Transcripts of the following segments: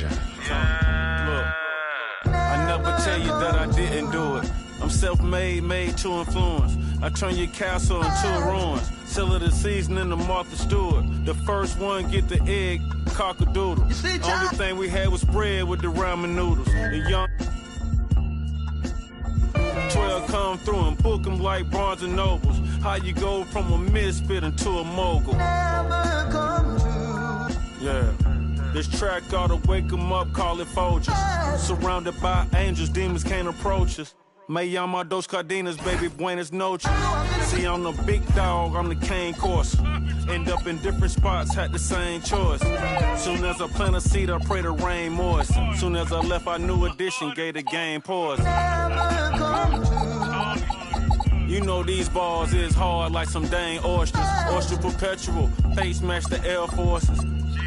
Look, I never tell you that I didn't do it. I'm self-made, made to influence. I turn your castle into ruins. Sell it a seasoning to Martha Stewart. The first one get the egg, cock-a-doodle. Only thing we had was bread with the ramen noodles. The young 12 come through and book them like Barnes and Nobles. How you go from a misfit into a mogul. Yeah. This track ought to wake them up, call it Folgers. Surrounded by angels, demons can't approach us. Me llama dos cardenas, baby, buenas noches. See, I'm the big dog, I'm the cane course. End up in different spots, had the same choice. Soon as I plant a seed, I pray the rain moist. Soon as I left, our new edition gave the game pause. You know these balls is hard like some dang oysters. Oyster perpetual, face match the Air Forces.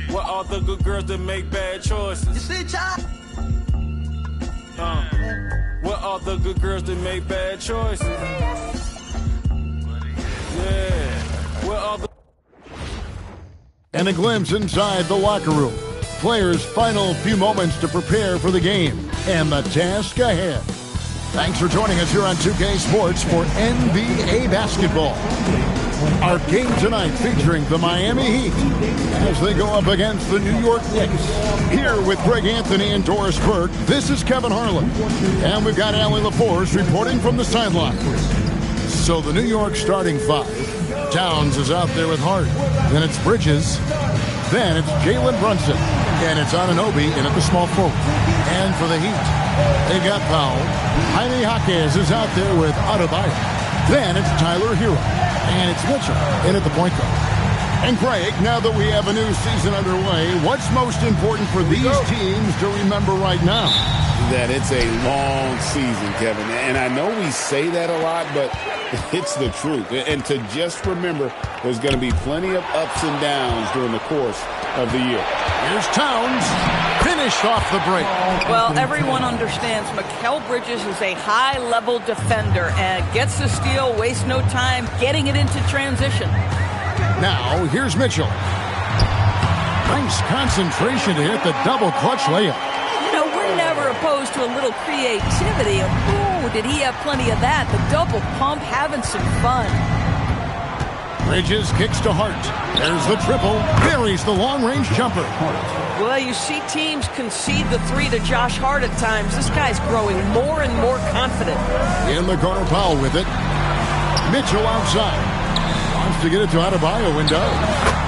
What are the good girls that make bad choices? What are the good girls that make bad choices? Yeah. What are the... And a glimpse inside the locker room. Players' final few moments to prepare for the game and the task ahead. Thanks for joining us here on 2K Sports for NBA basketball. Our game tonight featuring the Miami Heat as they go up against the New York Knicks. Here with Greg Anthony and Doris Burke, this is Kevin Harlan. And we've got Allie LaForce reporting from the sideline. So the New York starting five. Towns is out there with Hart. Then it's Bridges. Then it's Jalen Brunson. And it's Anunoby in at the small forward. And for the Heat, they got Powell. Jaime Jaquez is out there with Adebayo. Then it's Tyler Hero. And it's Mitchell in at the point guard. And Greg, now that we have a new season underway, what's most important for these teams to remember right now? That it's a long season, Kevin. And I know we say that a lot, but it's the truth. And to just remember, there's going to be plenty of ups and downs during the course of the year. Here's Towns, finished off the break. Well, everyone understands Mikal Bridges is a high-level defender and gets the steal, wastes no time getting it into transition. Now, here's Mitchell. Nice concentration to hit the double clutch layup. You know, we're never opposed to a little creativity. Ooh, did he have plenty of that? The double pump, having some fun. Bridges kicks to Hart. There's the triple. Buries the long-range jumper. Well, you see teams concede the three to Josh Hart at times. This guy's growing more and more confident. In the corner, Powell with it. Mitchell outside. Wants to get it to Adebayo window.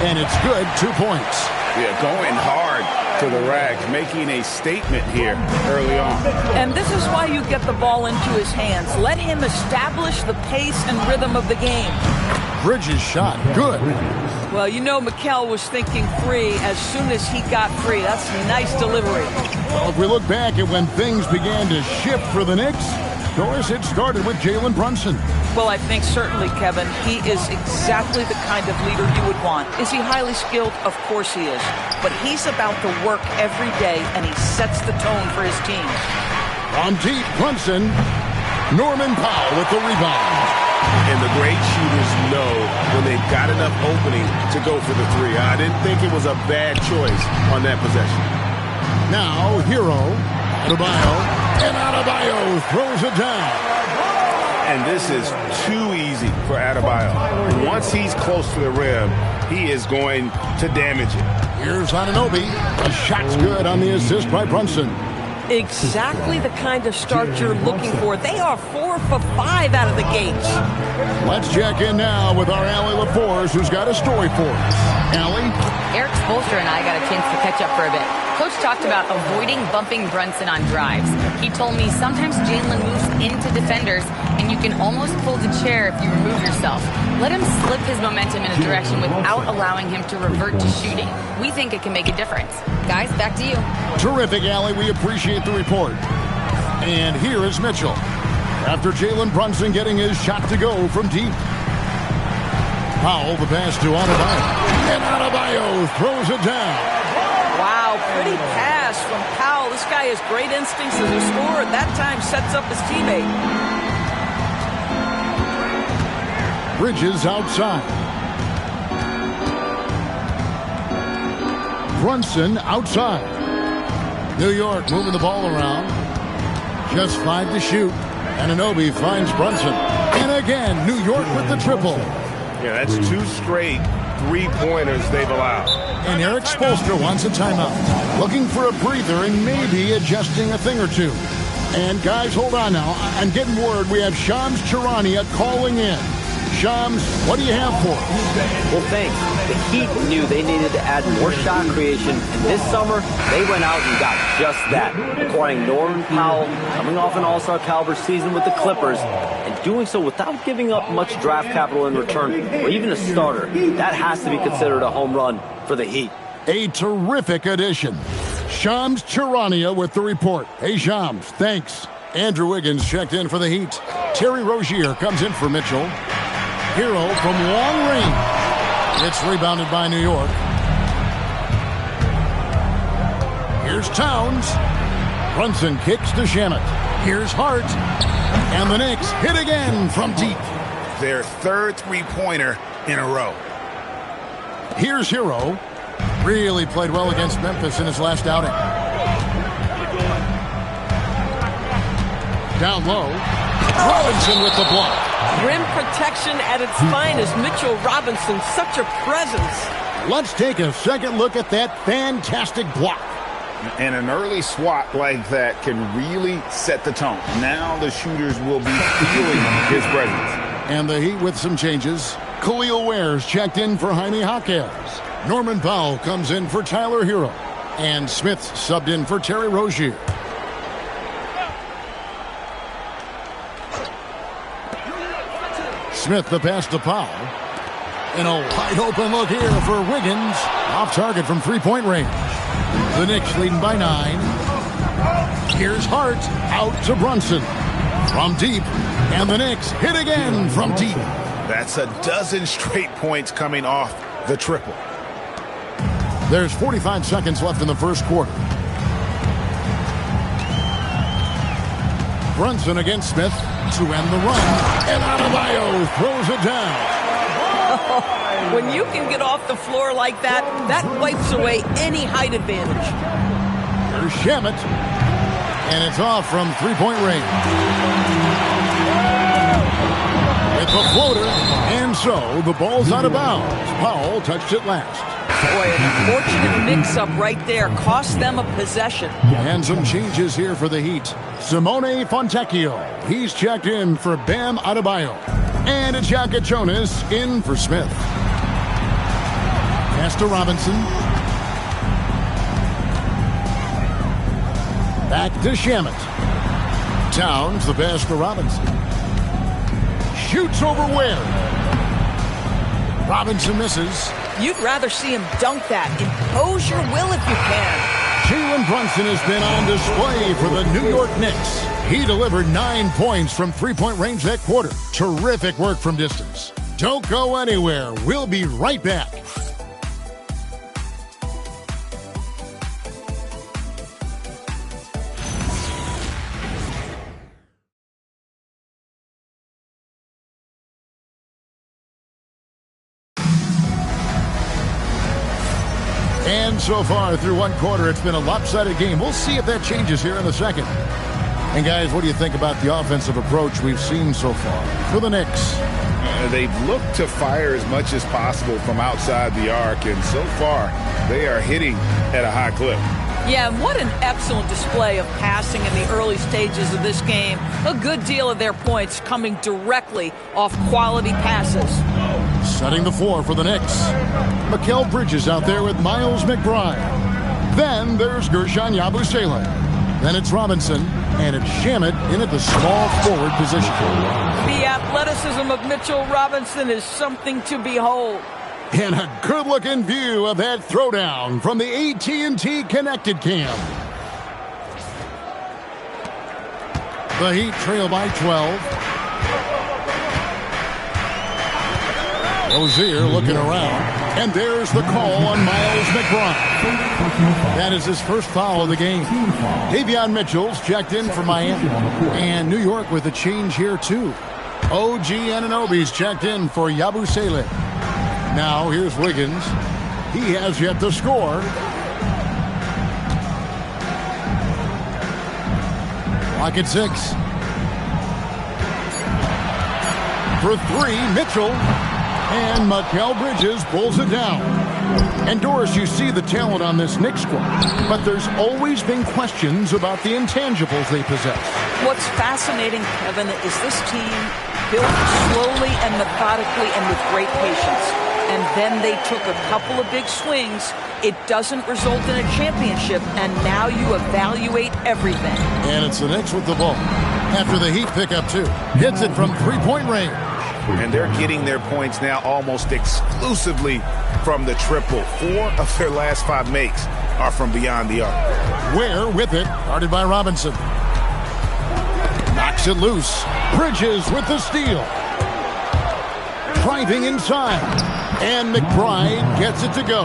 And it's good, 2 points. Yeah, going hard to the rack, making a statement here early on. And this is why you get the ball into his hands. Let him establish the pace and rhythm of the game. Bridges shot, good. Well, you know Mikal was thinking three as soon as he got free. That's a nice delivery. Well, if we look back at when things began to shift for the Knicks, Doris, it started with Jalen Brunson. Well, I think certainly, Kevin, he is exactly the kind of leader you would want. Is he highly skilled? Of course he is. But he's about the work every day, and he sets the tone for his team. On deep, Brunson. Norman Powell with the rebound. And the great shooters know when they've got enough opening to go for the three. I didn't think it was a bad choice on that possession. Now, Hero, Adebayo, and Adebayo throws it down. And this is too easy for Adebayo. Once he's close to the rim, he is going to damage it. Here's Anunoby. The shot's good on the assist by Brunson. Exactly the kind of start you're looking for. They are 4 for 5 out of the gates. Let's check in now with our Allie LaForce, who's got a story for us. Allie? Eric Spoelstra and I got a chance to catch up for a bit. Coach talked about avoiding bumping Brunson on drives. He told me sometimes Jalen moves into defenders, and you can almost pull the chair if you remove yourself. Let him slip his momentum in a direction without allowing him to revert to shooting. We think it can make a difference. Guys, back to you. Terrific, Allie. We appreciate the report. And here is Mitchell. After Jalen Brunson getting his shot to go from deep. Powell, the pass to Adebayo. And Adebayo throws it down. Wow, pretty pass from Powell. This guy has great instincts as a scorer. That time sets up his teammate. Bridges outside. Brunson outside. New York moving the ball around. Just 5 to shoot. Anunoby finds Brunson. And again, New York with the triple. Yeah, that's 2 straight three-pointers they've allowed. And Eric Spoelstra wants a timeout. Looking for a breather and maybe adjusting a thing or two. And guys, hold on now. I'm getting word we have Shams Charania calling in. Shams, what do you have for us? Well, thanks. The Heat knew they needed to add more shot creation, and this summer, they went out and got just that, acquiring Norman Powell, coming off an all-star caliber season with the Clippers, and doing so without giving up much draft capital in return, or even a starter. That has to be considered a home run for the Heat. A terrific addition. Shams Charania with the report. Hey, Shams, thanks. Andrew Wiggins checked in for the Heat. Terry Rozier comes in for Mitchell. Hero from long range. It's rebounded by New York. Here's Towns. Brunson kicks to Shamet. Here's Hart. And the Knicks hit again from deep. Their 3rd three-pointer in a row. Here's Hero. Really played well against Memphis in his last outing. Down low. Robinson with the block. Rim protection at its finest. Mitchell Robinson, such a presence. Let's take a second look at that fantastic block. And an early swat like that can really set the tone. Now the shooters will be feeling his presence. And the Heat with some changes. Khalil Ware's checked in for Jaime Jaquez. Norman Powell comes in for Tyler Hero. And Smith subbed in for Terry Rozier. Smith the pass to Powell. And a wide open look here for Wiggins. Off target from three-point range. The Knicks leading by 9. Here's Hart out to Brunson. From deep. And the Knicks hit again from deep. That's a dozen straight points coming off the triple. There's 45 seconds left in the first quarter. Brunson against Smith to end the run. And Adebayo throws it down. When you can get off the floor like that, that wipes away any height advantage. There's Shamet. And it's off from three-point range. It's a floater. And so the ball's out of bounds. Powell touched it last. Boy, an unfortunate mix-up right there. Cost them a possession. And some changes here for the Heat. Simone Fontecchio. He's checked in for Bam Adebayo. And it's Jonas in for Smith. Pass to Robinson. Back to Shamet. Towns the pass to Robinson. Shoots over Ware. Robinson misses. You'd rather see him dunk that. Impose your will if you can. Jalen Brunson has been on display for the New York Knicks. He delivered 9 points from three-point range that quarter. Terrific work from distance. Don't go anywhere. We'll be right back. And so far through one quarter, it's been a lopsided game. We'll see if that changes here in a second. And guys, what do you think about the offensive approach we've seen so far for the Knicks? They've looked to fire as much as possible from outside the arc, and so far they are hitting at a high clip. Yeah, and what an excellent display of passing in the early stages of this game. A good deal of their points coming directly off quality passes. Setting the floor for the Knicks. Mikal Bridges out there with Miles McBride. Then there's Gershon Yabusele. Then it's Robinson, and it's Shamet in at the small forward position. The athleticism of Mitchell Robinson is something to behold. And a good-looking view of that throwdown from the AT&T Connected Cam. The Heat trail by 12. Rozier looking around. And there's the call on Miles McBride. That is his first foul of the game. Davion Mitchell's checked in for Miami. And New York with a change here, too. OG Anunoby's checked in for Yabusele. Now here's Wiggins. He has yet to score. Clock at 6. For 3, Mitchell. And Mikal Bridges pulls it down. And Doris, you see the talent on this Knicks squad, but there's always been questions about the intangibles they possess. What's fascinating, Kevin, is this team built slowly and methodically and with great patience. And then they took a couple of big swings. It doesn't result in a championship, and now you evaluate everything. And it's the Knicks with the ball. After the Heat pick up 2. Hits it from three-point range. And they're getting their points now almost exclusively from the triple. 4 of their last 5 makes are from beyond the arc. Ware with it, guarded by Robinson. Knocks it loose. Bridges with the steal. Driving inside. And McBride gets it to go.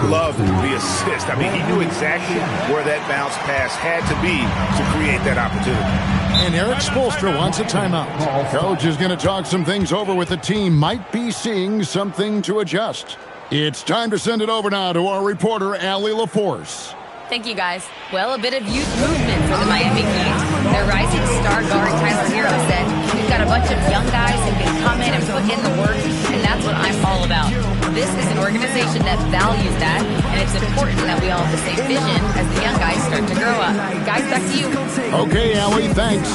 Love the assist. I mean, he knew exactly where that bounce pass had to be to create that opportunity. And Eric Spoelstra wants a timeout. Coach is going to talk some things over with the team. Might be seeing something to adjust. It's time to send it over now to our reporter, Allie LaForce. Thank you, guys. Well, a bit of youth movement for the Miami Heat. Their rising star guard, Tyler Hero, said, "We've got a bunch of young guys who can come in and put in the work, and that's what I'm all about." This is an organization that values that, and it's important that we all have the same vision as the young guys start to grow up. Guys, back to you. Okay, Allie, thanks.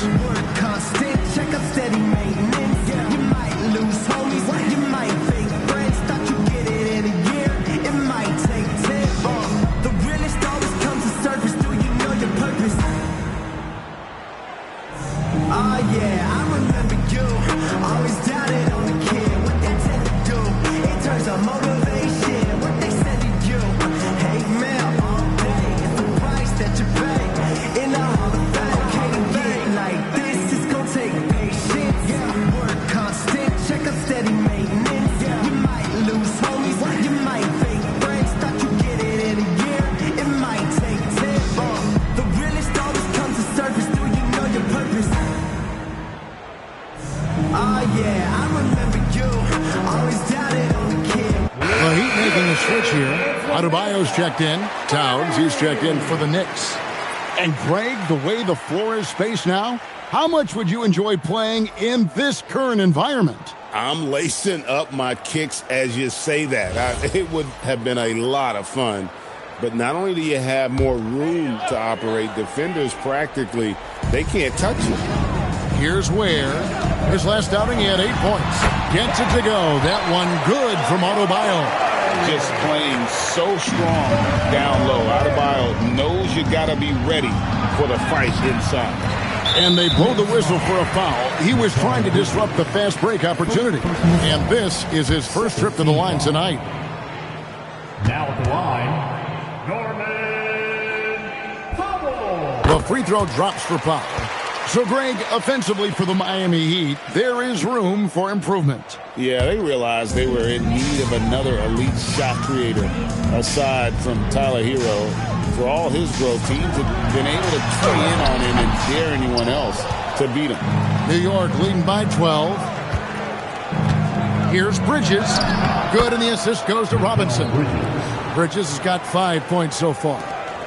Adebayo's checked in. Towns, he's checked in for the Knicks. And Greg, the way the floor is spaced now, how much would you enjoy playing in this current environment? I'm lacing up my kicks as you say that. It would have been a lot of fun. But not only do you have more room to operate, defenders practically, they can't touch you. Here's Ware. His last outing, he had 8 points. Gets it to go. That one good from Adebayo. Just playing so strong down low. Adebayo knows you got to be ready for the fight inside. And they blow the whistle for a foul. He was trying to disrupt the fast break opportunity. And this is his first trip to the line tonight. Now at the line, Norman Powell. The free throw drops for Powell. So, Greg, offensively for the Miami Heat, there is room for improvement. Yeah, they realized they were in need of another elite shot creator aside from Tyler Hero. For all his growth, teams have been able to key in on him and dare anyone else to beat him. New York leading by 12. Here's Bridges. Good, and the assist goes to Robinson. Bridges has got 5 points so far.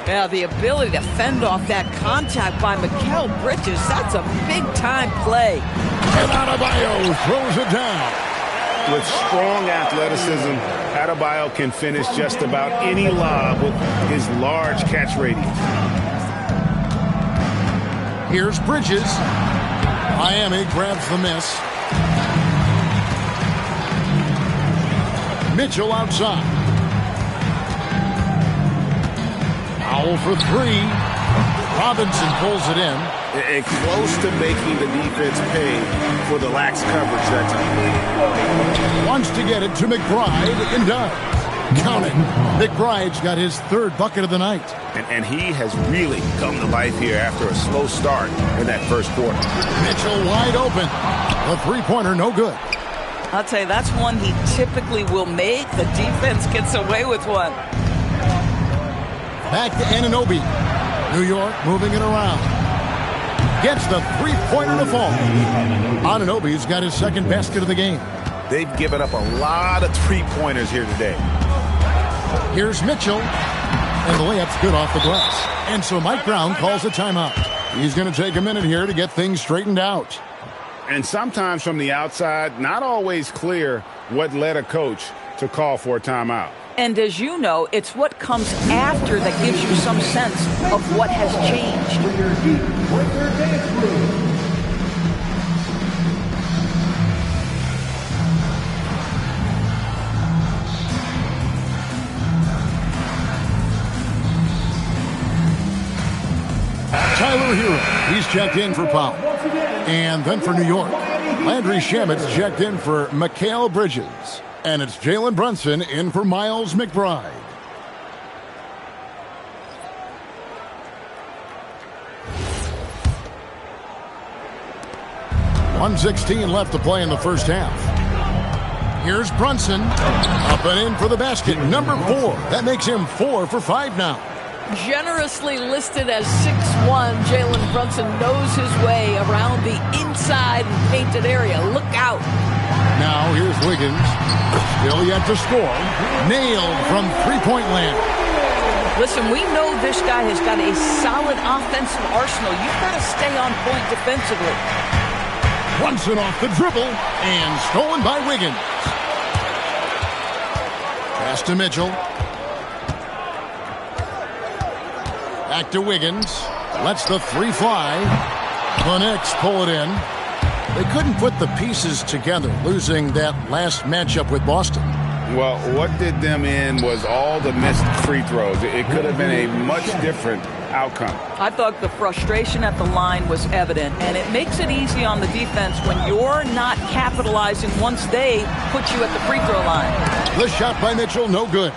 Yeah, the ability to fend off that contact by Mikal Bridges, that's a big-time play. And Adebayo throws it down. With strong athleticism, Adebayo can finish just about any lob with his large catch radius. Here's Bridges. Miami grabs the miss. Mitchell outside. Powell for 3. Robinson pulls it in. And close to making the defense pay for the lax coverage that time. Wants to get it to McBride and does. Count it. McBride's got his 3rd bucket of the night. And he has really come to life here after a slow start in that first quarter. Mitchell wide open. The three-pointer no good. I'll tell you, that's one he typically will make. The defense gets away with one. Back to Anunoby. New York moving it around. Gets the three-pointer to fall. Anunoby's got his 2nd basket of the game. They've given up a lot of three-pointers here today. Here's Mitchell. And the layup's good off the glass. And so Mike Brown calls a timeout. He's going to take a minute here to get things straightened out. And sometimes from the outside, not always clear what led a coach to call for a timeout. And as you know, it's what comes after that gives you some sense of what has changed. Tyler Hero, he's checked in for Powell. And then for New York, Landry Shamit's checked in for Mikal Bridges. And it's Jalen Brunson in for Miles McBride. .116 left to play in the first half. Here's Brunson. Up and in for the basket. Number 4. That makes him 4 for 5 now. Generously listed as 6'1", Jalen Brunson knows his way around the inside and painted area. Look out. Now here's Wiggins. Still yet to score. Nailed from three-point land. Listen, we know this guy has got a solid offensive arsenal. You've got to stay on point defensively. Brunson off the dribble and stolen by Wiggins. Pass to Mitchell. Back to Wiggins. Lets the 3 fly. The Knicks pull it in. They couldn't put the pieces together, losing that last matchup with Boston. Well, what did them in was all the missed free throws. It could have been a much different outcome. I thought the frustration at the line was evident, and it makes it easy on the defense when you're not capitalizing once they put you at the free throw line. The shot by Mitchell, no good.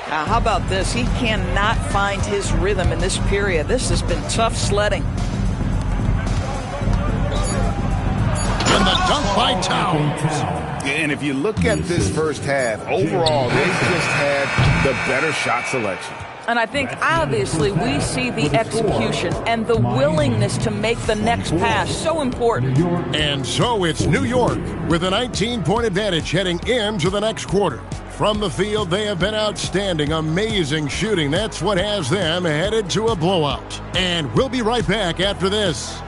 Now, how about this? He cannot find his rhythm in this period. This has been tough sledding. And the dunk by Towns. And if you look at this first half, overall, they just had the better shot selection. And I think, obviously, we see the execution and the willingness to make the next pass so important. And so it's New York with a 19-point advantage heading into the next quarter. From the field, they have been outstanding, amazing shooting. That's what has them headed to a blowout. And we'll be right back after this.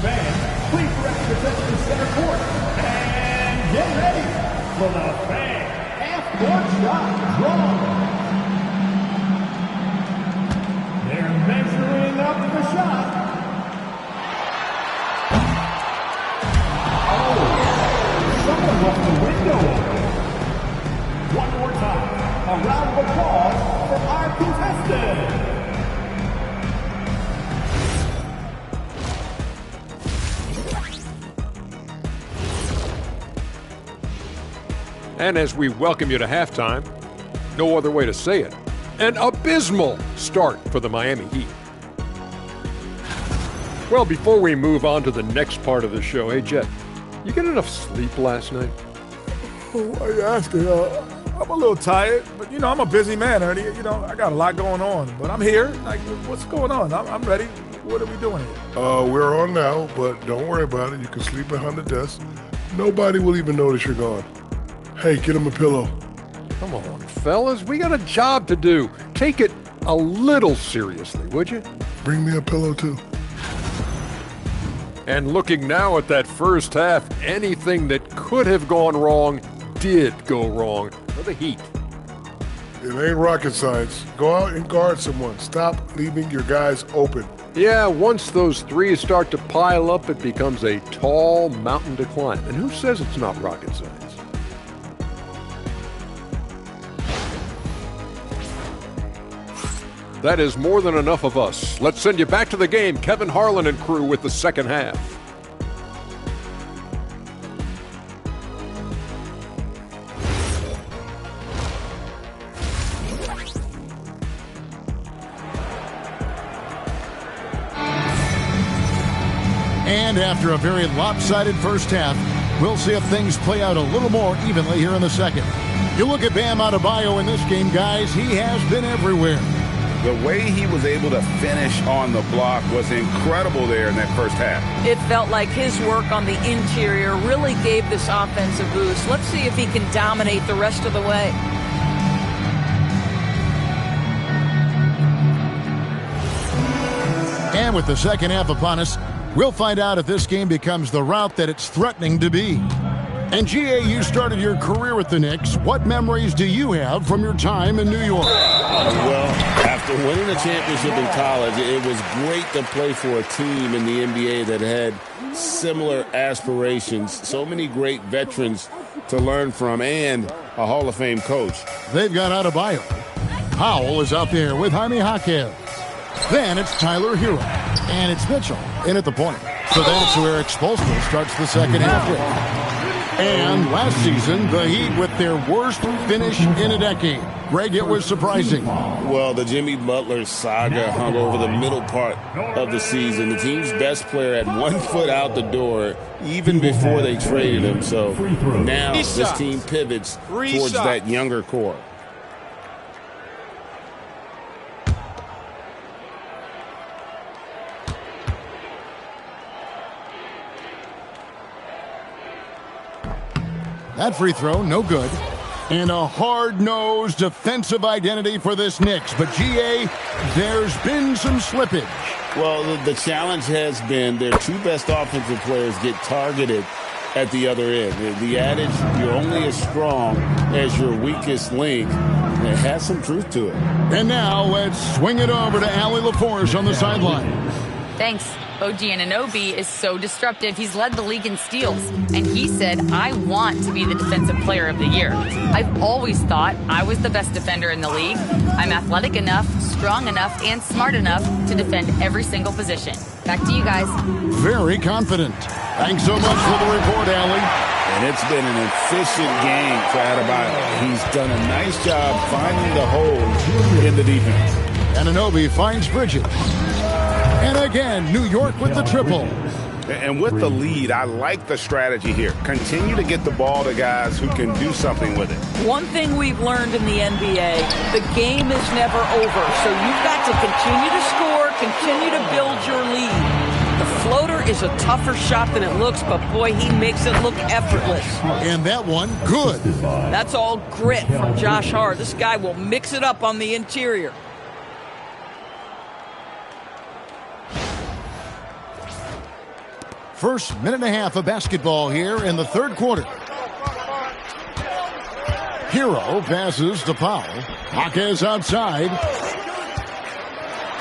Fans, please direct your attention to center court. And get ready for the fan half-court shot draw. They're measuring up the shot. Someone left the window open. One more time. A round of applause for our contestant. And as we welcome you to halftime, no other way to say it, an abysmal start for the Miami Heat. Well, before we move on to the next part of the show, hey, Jet, you get enough sleep last night? Why are you asking? I'm a little tired, but, I'm a busy man, Ernie. I got a lot going on. But I'm here. Like, what's going on? I'm ready. What are we doing here? We're on now, but don't worry about it. You can sleep behind the desk. Nobody will even notice you're gone. Hey, get him a pillow. Come on, fellas. We got a job to do. Take it a little seriously, would you? Bring me a pillow, too. And looking now at that first half, anything that could have gone wrong did go wrong for the Heat. It ain't rocket science. Go out and guard someone. Stop leaving your guys open. Yeah, once those threes start to pile up, it becomes a tall mountain to climb. And who says it's not rocket science? That is more than enough of us. Let's send you back to the game. Kevin Harlan and crew with the second half. And after a very lopsided first half, we'll see if things play out a little more evenly here in the second. You look at Bam Adebayo in this game, guys, he has been everywhere. The way he was able to finish on the block was incredible there in that first half. It felt like his work on the interior really gave this offense a boost. Let's see if he can dominate the rest of the way. And with the second half upon us, we'll find out if this game becomes the rout that it's threatening to be. And GA, you started your career with the Knicks. What memories do you have from your time in New York? Well, after winning a championship in college, it was great to play for a team in the NBA that had similar aspirations. So many great veterans to learn from and a Hall of Fame coach. They've got Adebayo. Powell is out there with Jaime Jaquez. Then it's Tyler Hero. And it's Mitchell in at the point. So that's where Eric Spoelstra starts the second half with. And last season, the Heat with their worst finish in a decade. Greg, it was surprising. Well, the Jimmy Butler saga hung over the middle part of the season. The team's best player had 1 foot out the door even before they traded him. So now this team pivots towards that younger core. That free throw, no good. And a hard-nosed defensive identity for this Knicks. But, GA, there's been some slippage. Well, the challenge has been their 2 best offensive players get targeted at the other end. The adage, you're only as strong as your weakest link, it has some truth to it. And now let's swing it over to Allie LaForce on the sideline. Thanks. OG Anunoby is so disruptive. He's led the league in steals. And he said, I want to be the defensive player of the year. I've always thought I was the best defender in the league. I'm athletic enough, strong enough, and smart enough to defend every single position. Back to you guys. Very confident. Thanks so much for the report, Allie. And it's been an efficient game for Adebayo. He's done a nice job finding the hole in the defense. Anunoby finds Bridges. And again, New York with the triple. And with the lead, I like the strategy here. Continue to get the ball to guys who can do something with it. One thing we've learned in the NBA, the game is never over. So you've got to continue to score, continue to build your lead. The floater is a tougher shot than it looks, but boy, he makes it look effortless. And that one, good. That's all grit from Josh Hart. This guy will mix it up on the interior. First minute and a half of basketball here in the third quarter. Hero passes to Powell. Jaquez outside.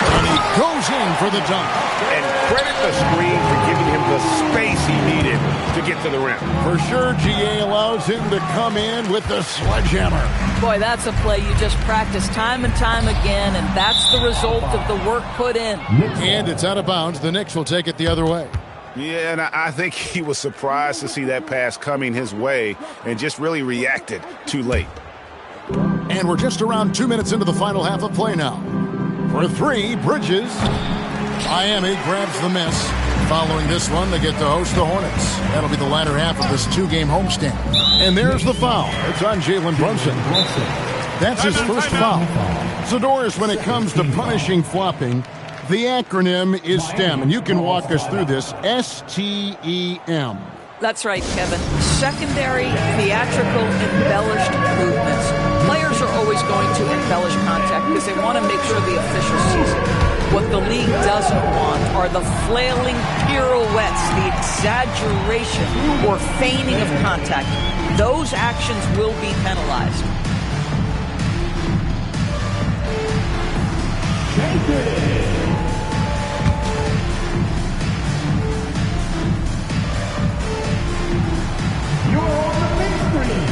And he goes in for the dunk. And credit the screen for giving him the space he needed to get to the rim. For sure, GA allows him to come in with the sledgehammer. Boy, that's a play you just practice time and time again, and that's the result of the work put in. And it's out of bounds. The Knicks will take it the other way. Yeah, and I think he was surprised to see that pass coming his way and just really reacted too late. And we're just around 2 minutes into the final half of play now. For 3, Bridges. Miami grabs the miss. Following this one, they get to host the Hornets. That'll be the latter half of this 2-game homestand. And there's the foul. It's on Jalen Brunson. That's his first foul. So, Doris, when it comes to punishing flopping, the acronym is STEM, and you can walk us through this. STEM. That's right, Kevin. Secondary, theatrical, embellished movements. Players are always going to embellish contact because they want to make sure the official sees it. What the league doesn't want are the flailing pirouettes, the exaggeration or feigning of contact. Those actions will be penalized. You're on the big screen.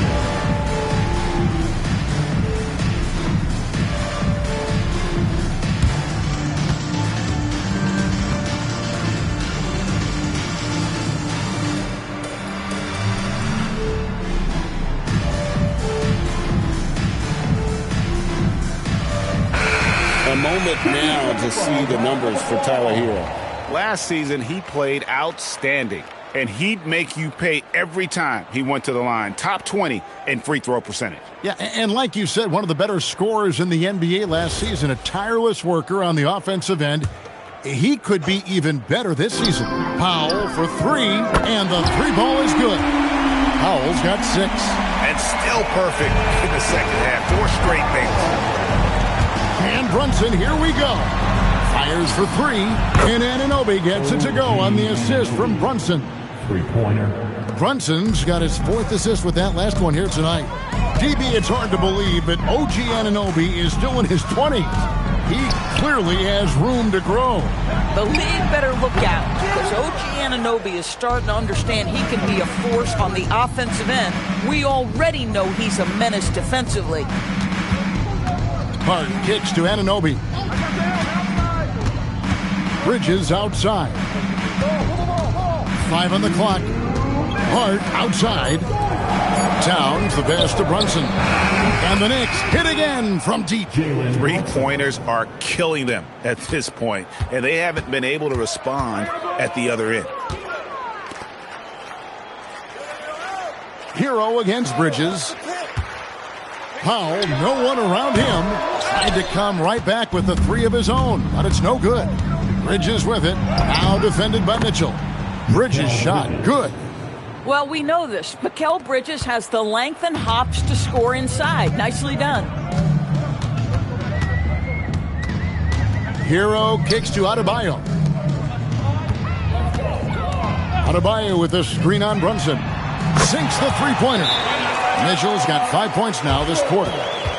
A moment now to see the numbers for Tyler Hero. Last season, he played outstanding, and he'd make you pay every time he went to the line. Top 20 in free throw percentage. Yeah, and like you said, one of the better scorers in the NBA last season, a tireless worker on the offensive end. He could be even better this season. Powell for 3, and the 3 ball is good. Powell's got 6. And still perfect in the second half. 4 straight things. And Brunson, here we go. Fires for three, and Anunoby gets it to go on the assist from Brunson. Three-pointer. Brunson's got his 4th assist with that last one here tonight. DB, it's hard to believe, but OG Anunoby is still in his 20s. He clearly has room to grow. The league better look out, because OG Anunoby is starting to understand he can be a force on the offensive end. We already know he's a menace defensively. Hart kicks to Anunoby. Bridges outside. 5 on the clock. Hart outside. Towns the pass to Brunson. And the Knicks hit again from deep. Three-pointers are killing them at this point, and they haven't been able to respond at the other end. Hero against Bridges. Powell, no one around him. Tried to come right back with the 3 of his own, but it's no good. Bridges with it. Now defended by Mitchell. Bridges shot. Good. Well, we know this. Mikal Bridges has the length and hops to score inside. Nicely done. Hero kicks to Adebayo. Adebayo with the screen on Brunson. Sinks the three-pointer. Mitchell's got 5 points now this quarter.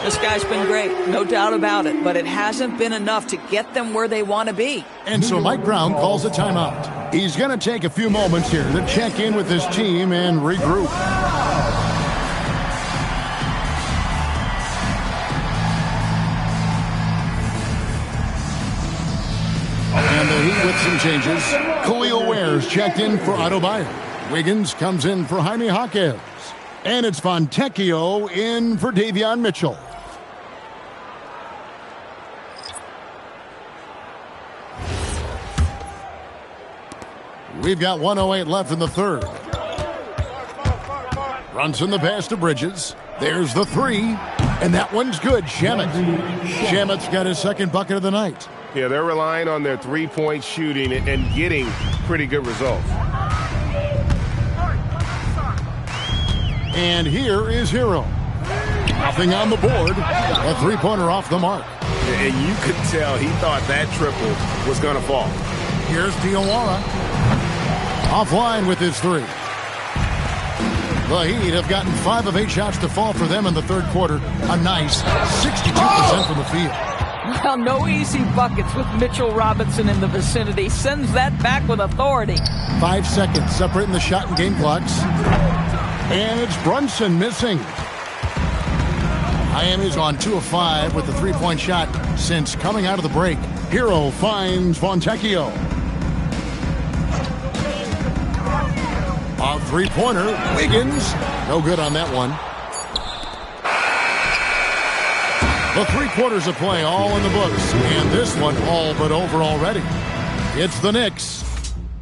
This guy's been great, no doubt about it, but it hasn't been enough to get them where they want to be. And so Mike Brown calls a timeout. He's going to take a few moments here to check in with his team and regroup. And the Heat with some changes. Khalil Ware's checked in for Adebayo. Wiggins comes in for Jaime Jaquez. And it's Fontecchio in for Davion Mitchell. We've got 1:08 left in the third. Brunson the pass to Bridges. There's the 3. And that one's good. Shamet. Shamet's got his 2nd bucket of the night. Yeah, they're relying on their three-point shooting and getting pretty good results. And here is Hero. Nothing on the board. A 3-pointer off the mark. And you could tell he thought that triple was going to fall. Here's Diawara. Offline with his 3. The Heat have gotten 5 of 8 shots to fall for them in the third quarter. A nice 62% from the field. Well, no easy buckets with Mitchell Robinson in the vicinity. Sends that back with authority. 5 seconds separating the shot and game clocks. And it's Brunson missing. Miami's on 2 of 5 with the 3-point shot since coming out of the break. Hero finds Fontecchio. A 3-pointer. Wiggins. No good on that one. The 3 quarters of play all in the books. And this one all but over already. It's the Knicks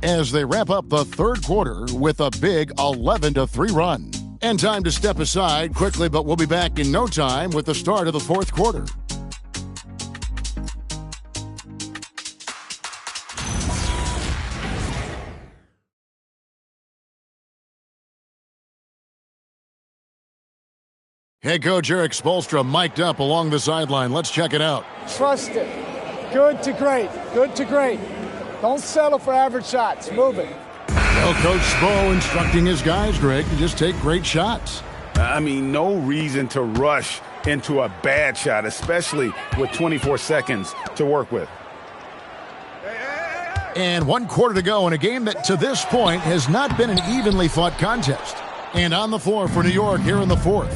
as they wrap up the third quarter with a big 11-3 run. And time to step aside quickly, but we'll be back in no time with the start of the fourth quarter. Head coach Eric Spoelstra mic'd up along the sideline. Let's check it out. Trust it. Good to great. Good to great. Don't settle for average shots. Move it. Well, Coach Spo instructing his guys, Greg, to just take great shots. I mean, no reason to rush into a bad shot, especially with 24 seconds to work with. And 1 quarter to go in a game that to this point has not been an evenly fought contest. And on the floor for New York here in the fourth,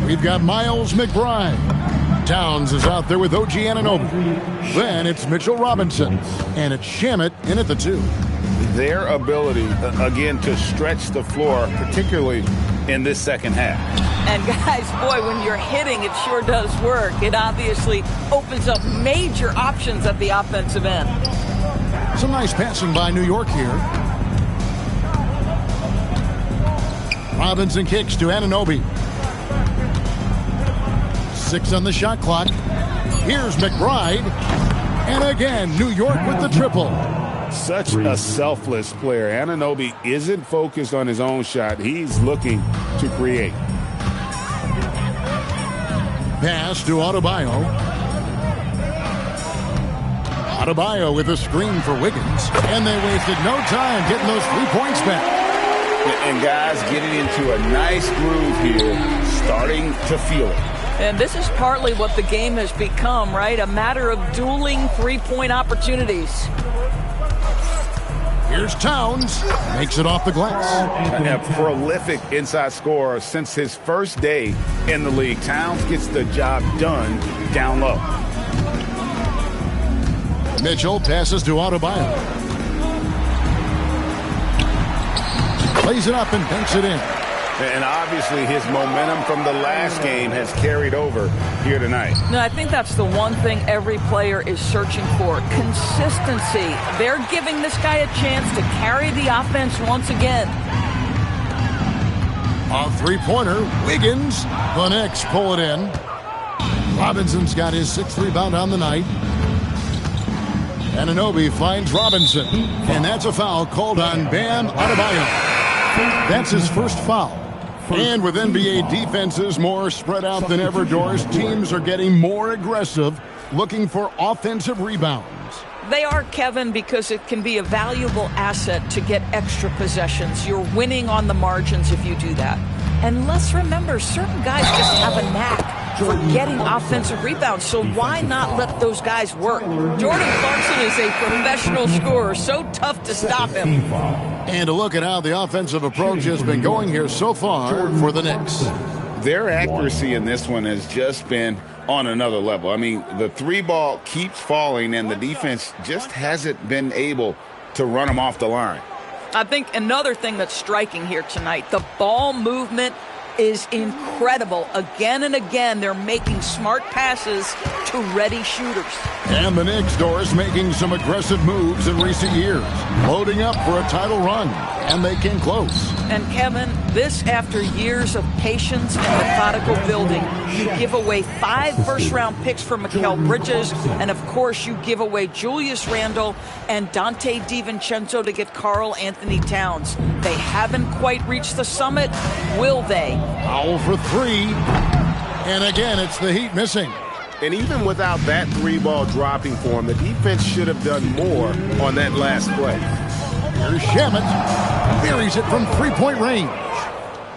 we've got Miles McBride. Towns is out there with OG Anunoby. Then it's Mitchell Robinson. And it's Shamet in at the 2. Their ability, again, to stretch the floor, particularly in this second half. And guys, boy, when you're hitting, it sure does work. It obviously opens up major options at the offensive end. Some nice passing by New York here. Robinson kicks to Anunoby. 6 on the shot clock. Here's McBride. And again, New York with the triple. Such a selfless player. Anunoby isn't focused on his own shot. He's looking to create. Pass to Adebayo. Adebayo with a screen for Wiggins. And they wasted no time getting those 3 points back. And guys getting into a nice groove here, starting to feel it. And this is partly what the game has become, right? A matter of dueling three-point opportunities. Here's Towns. Makes it off the glass. A prolific inside scorer since his first day in the league. Towns gets the job done down low. Mitchell passes to Adebayo. Plays it up and banks it in. And obviously his momentum from the last game has carried over here tonight. No, I think that's the one thing every player is searching for. Consistency. They're giving this guy a chance to carry the offense once again. A three-pointer. Wiggins. The Knicks pull it in. Robinson's got his 6th rebound on the night. Anunoby finds Robinson. And that's a foul called on Bam Adebayo. That's his first foul. And with NBA defenses more spread out than ever, Doris, teams are getting more aggressive, looking for offensive rebounds. They are, Kevin, because it can be a valuable asset to get extra possessions. You're winning on the margins if you do that. And let's remember, certain guys just have a knack for getting offensive rebounds, so why not let those guys work? Jordan Clarkson is a professional scorer, so tough to stop him. And to look at how the offensive approach has been going here so far for the Knicks. Their accuracy in this one has just been on another level. I mean, the 3-ball keeps falling, and the defense just hasn't been able to run them off the line. I think another thing that's striking here tonight, the ball movement is incredible. Again and again, they're making smart passes to ready shooters. And the Knicks, Doris, making some aggressive moves in recent years, loading up for a title run, and they came close. And Kevin, this after years of patience and methodical building. You give away 5 first-round picks for Mikal Bridges, and of course you give away Julius Randle and Dante DiVincenzo to get Karl Anthony Towns. They haven't quite reached the summit. Will they? Foul for 3. And again, it's the Heat missing. And even without that 3-ball dropping for him, the defense should have done more on that last play. Here's Shamet. Buries it from 3-point range.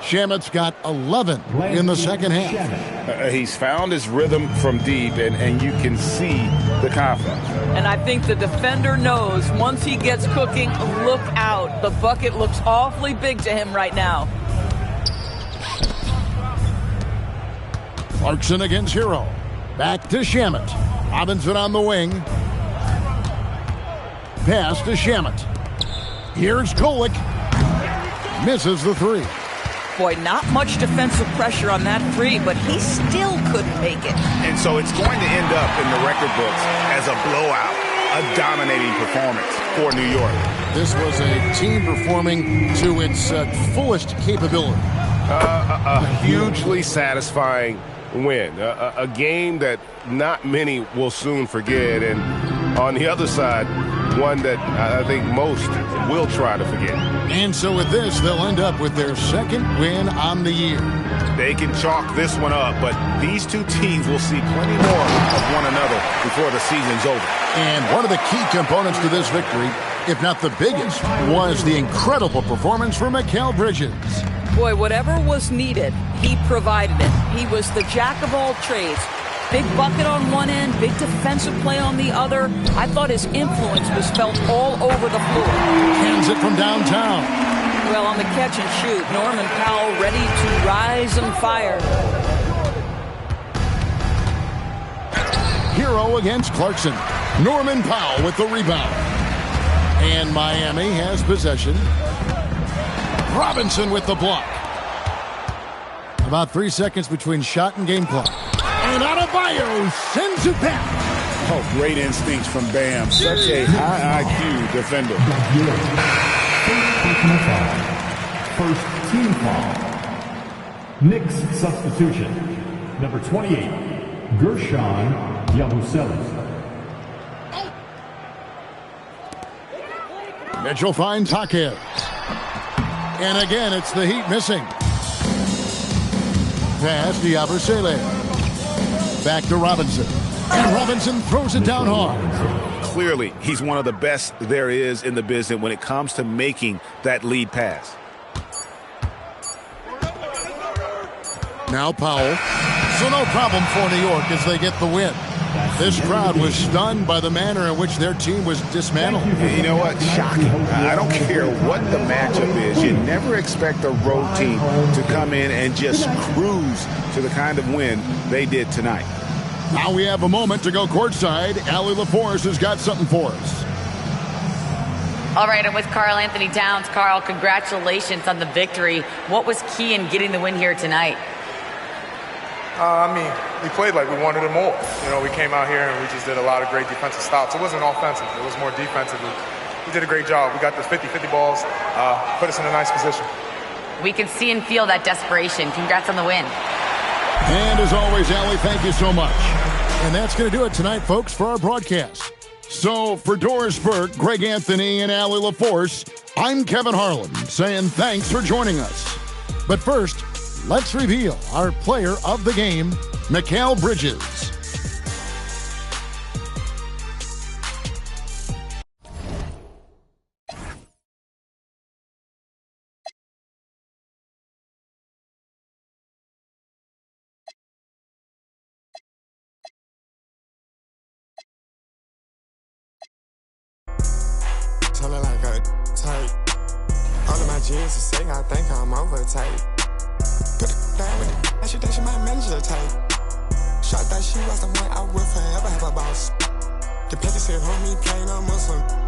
Shamet's got 11 in the second half. He's found his rhythm from deep, and you can see the confidence. And I think the defender knows once he gets cooking, look out. The bucket looks awfully big to him right now. Clarkson against Hero. Back to Shamet. Robinson on the wing. Pass to Shamet. Here's Kolek. Misses the 3. Boy, not much defensive pressure on that 3, but he still couldn't make it. And so it's going to end up in the record books as a blowout, a dominating performance for New York. This was a team performing to its fullest capability. A hugely satisfying win. A game that not many will soon forget. And on the other side, one that I think most will try to forget. And so with this, they'll end up with their 2nd win on the year. They can chalk this one up, but these two teams will see plenty more of one another before the season's over. And one of the key components to this victory, if not the biggest, was the incredible performance from Mikal Bridges. Boy, whatever was needed, he provided it. He was the jack of all trades. Big bucket on one end, big defensive play on the other. I thought his influence was felt all over the floor. Hands it from downtown. Well, on the catch and shoot, Norman Powell ready to rise and fire. Hero against Clarkson. Norman Powell with the rebound. And Miami has possession. Robinson with the block. About 3 seconds between shot and game clock. And Adebayo sends it back. Oh, great instincts from Bam. Such a high IQ defender. First team foul. Knicks substitution. Number 28, Gershon Yabusele. Mitchell finds Jaquez. And again, it's the Heat missing. Pass to Yabusele. Back to Robinson. And Robinson throws it down hard. clearly, he's one of the best there is in the business when it comes to making that lead pass. Now Powell. So no problem for New York as they get the win. This crowd was stunned by the manner in which their team was dismantled. You know what? Shocking. I don't care what the matchup is. You never expect a road team to come in and just cruise to the kind of win they did tonight. Now we have a moment to go courtside. Allie LaForce has got something for us. All right, I'm with Karl Anthony Towns. Karl, congratulations on the victory. What was key in getting the win here tonight? We played like we wanted it more. We came out here and we just did a lot of great defensive stops. It wasn't offensive. It was more defensive. We did a great job. We got the 50-50 balls, put us in a nice position. We can see and feel that desperation. Congrats on the win. And as always, Allie, thank you so much. And that's going to do it tonight, folks, for our broadcast. So for Doris Burke, Greg Anthony, and Allie LaForce, I'm Kevin Harlan saying thanks for joining us. But first, let's reveal our player of the game, Mikal Bridges. Telling like a type. All of my jeans to say I think I'm over type. Put it down with it. I should think she my manager type. Shot that she was the one I would forever have a boss. The paper said, homie, plain or Muslim.